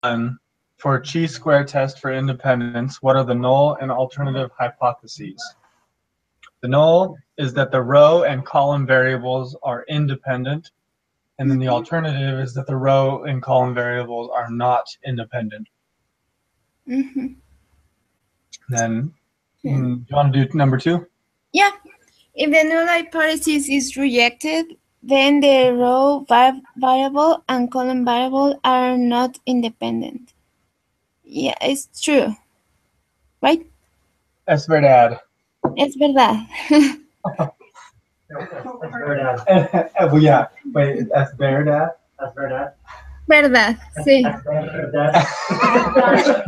For chi-square test for independence, what are the null and alternative hypotheses? The null is that the row and column variables are independent, and then the alternative is that the row and column variables are not independent. Then, do you want to do number 2? Yeah. If the null hypothesis is rejected, then the row variable and column variable are not independent. Yeah, it's true. Right? Es verdad. Es verdad. Well, yeah. Wait, es verdad? Es verdad? Verdad, sí.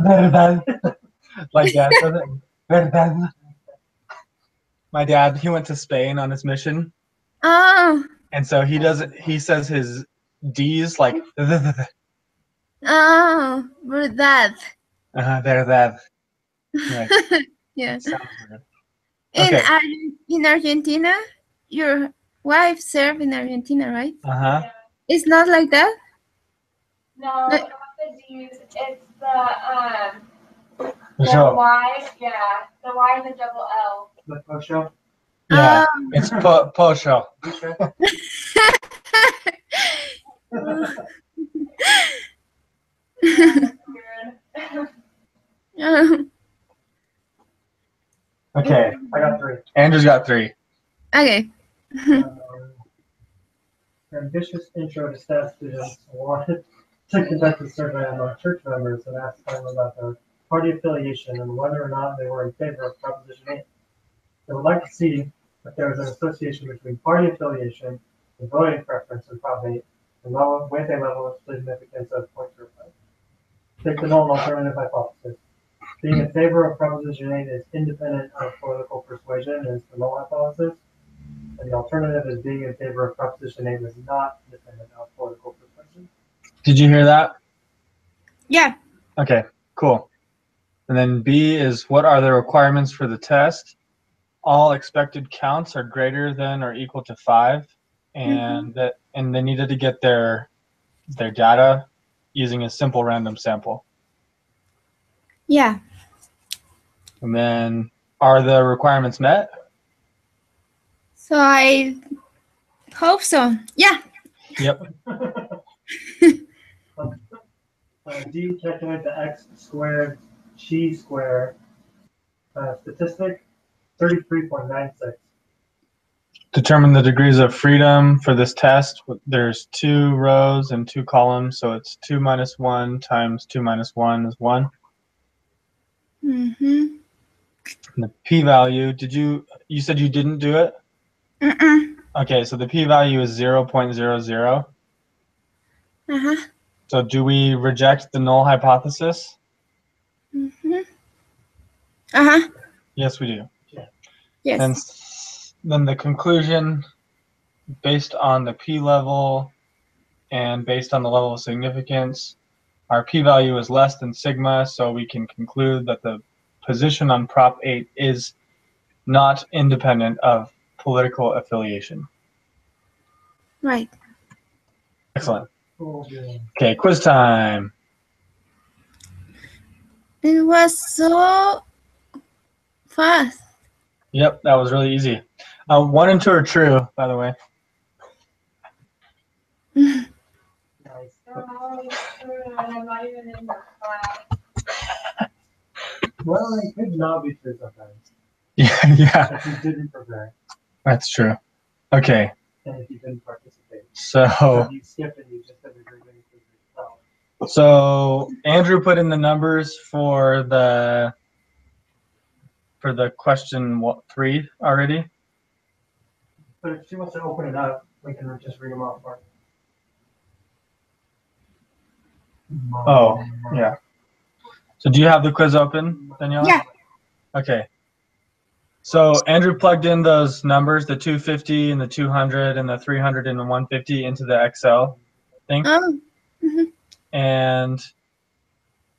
Verdad. Like Dad says it. Verdad. My dad, he went to Spain on his mission. Oh. And so he says his D's like Oh, verdad. verdad. Right. Yeah. Sounds weird. Okay. In Argentina, your wife served in Argentina, right? It's not like that? No, not the D's. It's the Y, yeah. The Y and the double L. The Pocho? Yeah, it's Pocho. Okay, I got 3. Andrew's got 3. Okay. Ambitious intro to STAT students wanted to conduct a survey among church members and ask them about their party affiliation and whether or not they were in favor of Proposition 8. They would like to see if there was an association between party affiliation and voting preference in Prop 8 and with a level of significance of 0.05. Take the null alternative hypothesis. Being in favor of Proposition 8 is independent of political persuasion is the null hypothesis. And the alternative is being in favor of Proposition 8 is not independent of political persuasion. Did you hear that? Yeah. Okay, cool. And then B is, what are the requirements for the test? All expected counts are greater than or equal to 5, and they needed to get their data using a simple random sample. Yeah. And then, are the requirements met? So I hope so. Yeah. Yep. D, calculate the x squared chi square statistic, 33.96. Determine the degrees of freedom for this test. There's 2 rows and 2 columns, so it's 2 minus 1 times 2 minus 1 is 1. And the p-value, you said you didn't do it? Okay, so the p-value is 0.00. So do we reject the null hypothesis? Yes, we do. Yes. And then the conclusion, based on the p-level and based on the level of significance, our p-value is less than sigma, so we can conclude that the position on Prop 8 is not independent of political affiliation. Right. Excellent. Okay, quiz time. It was so fast. Yep, that was really easy. 1 and 2 are true, by the way. Nice. I'm not even in the class. Well, it could not be true sometimes. Yeah. If you didn't prepare. That's true. Okay. And if you didn't participate. So if you skipped and you just did the grouping yourself. So Andrew put in the numbers for the question 3 already. But if she wants to open it up, we can just read them off. Oh, yeah. So do you have the quiz open, Daniela? Yeah. Okay. So Andrew plugged in those numbers, the 250 and the 200 and the 300 and the 150 into the Excel thing. Oh.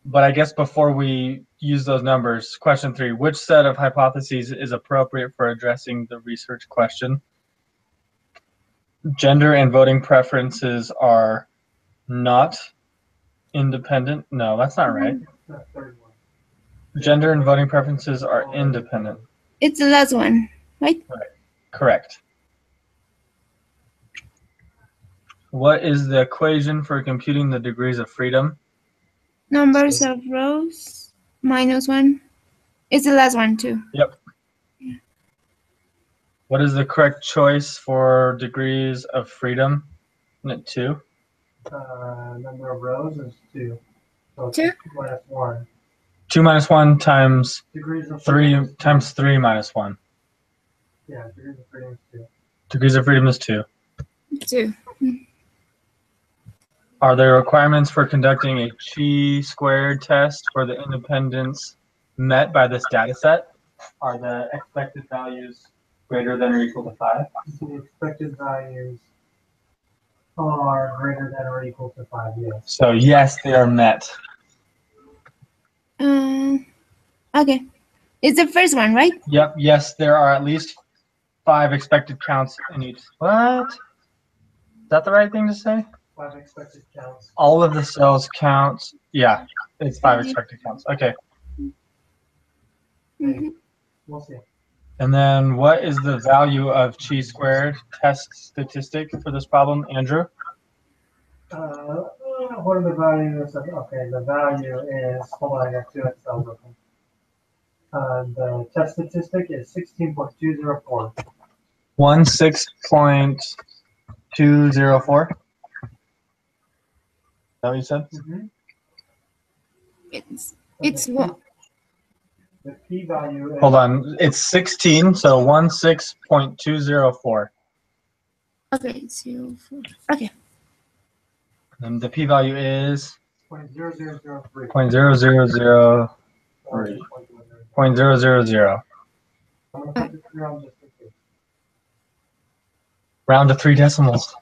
But I guess before we use those numbers, question 3, which set of hypotheses is appropriate for addressing the research question? Gender and voting preferences are not independent. No, that's not right. The third one. Gender and voting preferences are independent. It's the last one, right? Correct. What is the equation for computing the degrees of freedom? Numbers of rows minus 1. It's the last one too. What is the correct choice for degrees of freedom? Isn't it 2? Number of rows is 2. So it's 2? 2 minus 1. 2 minus 1 times Degrees of 3 freedom is 2. times 3 minus 1. Yeah, degrees of freedom is 2. Degrees of freedom is 2. 2. Are there requirements for conducting a chi-squared test for the independence met by this data set? Are the expected values greater than or equal to 5? So the expected values are greater than or equal to 5, yes. So yes, they are met. Okay. It's the first one, right? Yep, yes, there are at least 5 expected counts in each. What? Is that the right thing to say? 5 expected counts. All of the cells count. Yeah, it's 5 expected counts. Okay. Mhm. We'll see. And then what is the value of chi-squared test statistic for this problem, Andrew? What are the values of, okay, the value is, hold on, I got 2 Excel open. The test statistic is 16.204. 16.204? Is that what you said? Mm-hmm. It's what? The p-value is... Hold on. It's 16, so 16.204. Okay, 0, 4. Okay. And the p-value is 0.0003. 0.0003. 0.000. I'm going to put this around just in case. Round to 3 decimals.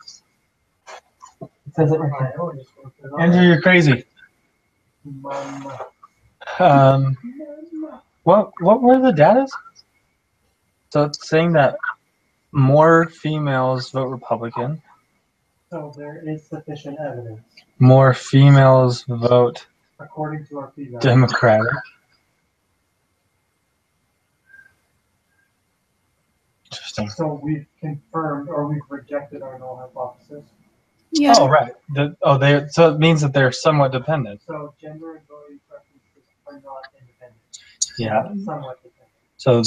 It says it right I there. know, just gonna put it on Andrew, there. you're crazy. Mama. What were the data? So it's saying that more females vote Republican, So there is sufficient evidence, more females vote according to our p-value. Democratic. Interesting. So we've confirmed or we've rejected our null hypothesis. Yeah. Oh, right. So it means that they're somewhat dependent. So gender and voting preferences are not independent. Yeah. Somewhat dependent. So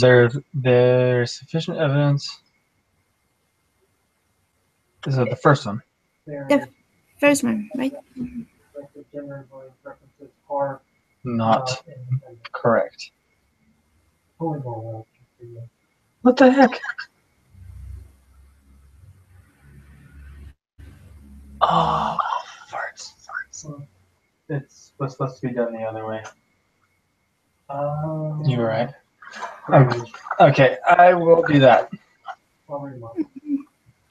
there's sufficient evidence. This is the first one. There The is first one, right? that the gender and voting preferences are Not independent. correct. Holy moly. What the heck? Oh, farts. It's supposed to be done the other way. You were right. Okay, I will do that.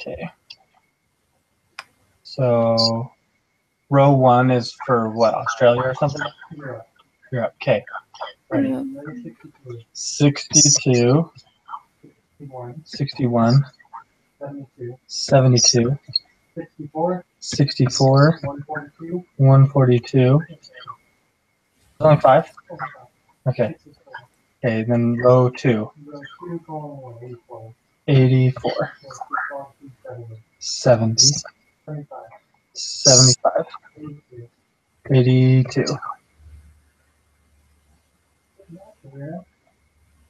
Okay. So, row 1 is for what, Australia or something? Europe. Okay. Ready. Yeah. 62, 61, 72, 64, 142. Only 5? Okay. Okay, then row 2. 84, 70, 75, 82.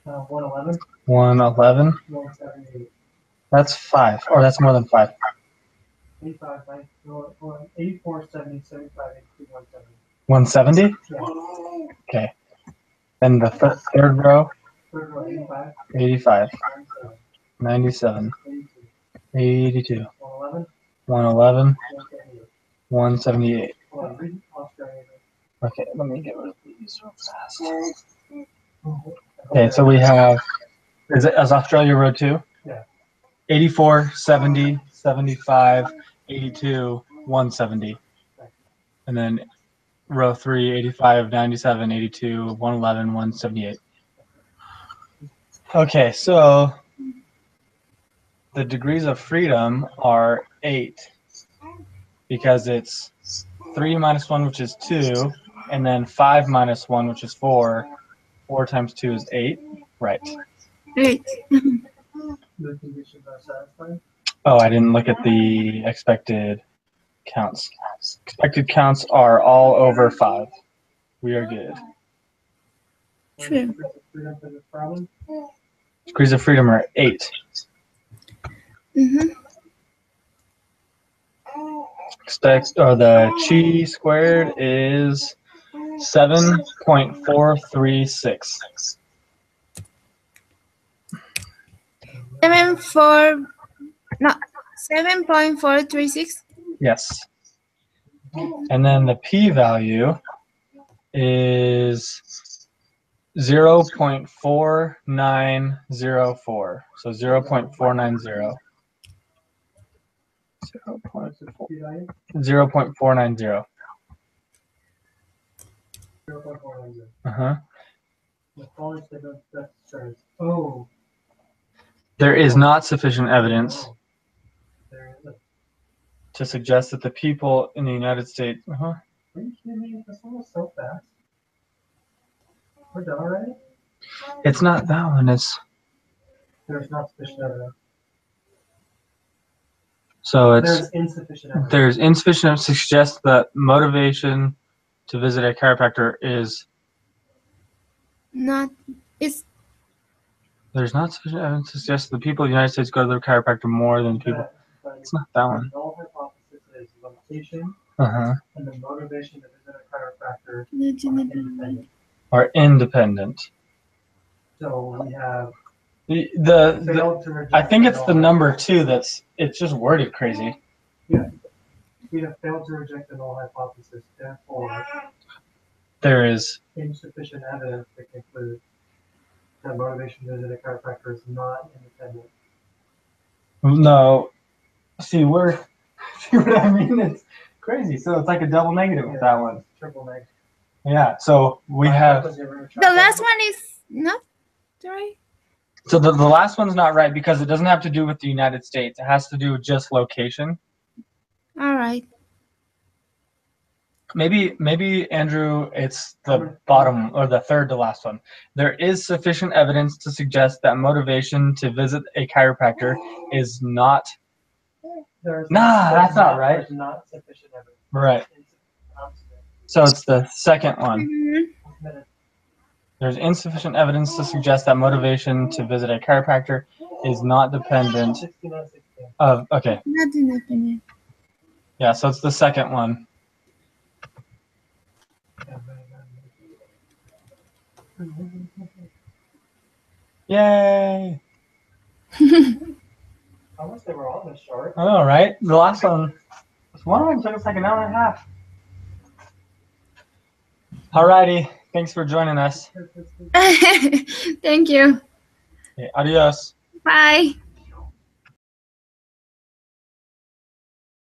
111, 111. 178, That's 5. Or that's more than 5. 85, 84, 70, 75, 82, 170? 170. Yeah. Okay. Then the third row, Third row, 85, 85, 97, 97, 82, 82, 111, 111, 178. 178. Hold on, read Australia. Okay, let me get rid of these real fast. Okay, so we have, is Australia row 2? Yeah. 84, 70, 75, 82, 170. And then row 3, 85, 97, 82, 111, 178. Okay, so the degrees of freedom are 8 because it's 3 minus 1, which is 2, and then 5 minus 1, which is 4. 4 times 2 is 8. Right. Great. The conditions are satisfied. Oh, I didn't look at the expected counts. Expected counts are all over 5. We are good. True. Freedom for this problem. Degrees of freedom are 8. Mm-hmm. The chi squared is 7.436. 7.436. Yes. And then the p-value is 0.4904. So 0.490. 0.490. 0.400. Uh-huh. The following statement that says, oh, There is not sufficient evidence there is a, to suggest that the people in the United States. Uh-huh. are you kidding me? This one was so fast. We're done already? It's not that one. It's There's not sufficient evidence. so it's There's insufficient evidence. there's insufficient evidence to suggest that motivation to visit a chiropractor is. Not. It's There's not sufficient evidence to suggest that the people in the United States go to the chiropractor more than people. But It's not that the one. null hypothesis is location Uh-huh. and the motivation to visit a chiropractor not are independent. independent. Are independent. So we have The failed to reject. I think it's the null number hypothesis. 2 it's just worded crazy. We have failed to reject the null hypothesis. Therefore, There is insufficient evidence to conclude that motivation to visit a chiropractor is not independent. no. See what I mean? It's crazy. So it's like a double negative with that one. Triple negative. Yeah. So we have. The last one is not right. So the last one's not right because it doesn't have to do with the United States. It has to do with just location. All right. Maybe Andrew, it's the bottom or the third to last one. There is sufficient evidence to suggest that motivation to visit a chiropractor is not that's not right. There's not sufficient evidence. right. Insufficient. So it's the second one. Mhm. There's insufficient evidence to suggest that motivation to visit a chiropractor is not dependent 69-16. of. Okay. Not independent. Yeah. So it's the second one. Yay! I wish they were all this short. I know, right? The last one of them took us like an hour and a half. Alrighty, thanks for joining us. Thank you. Okay, adios. Bye.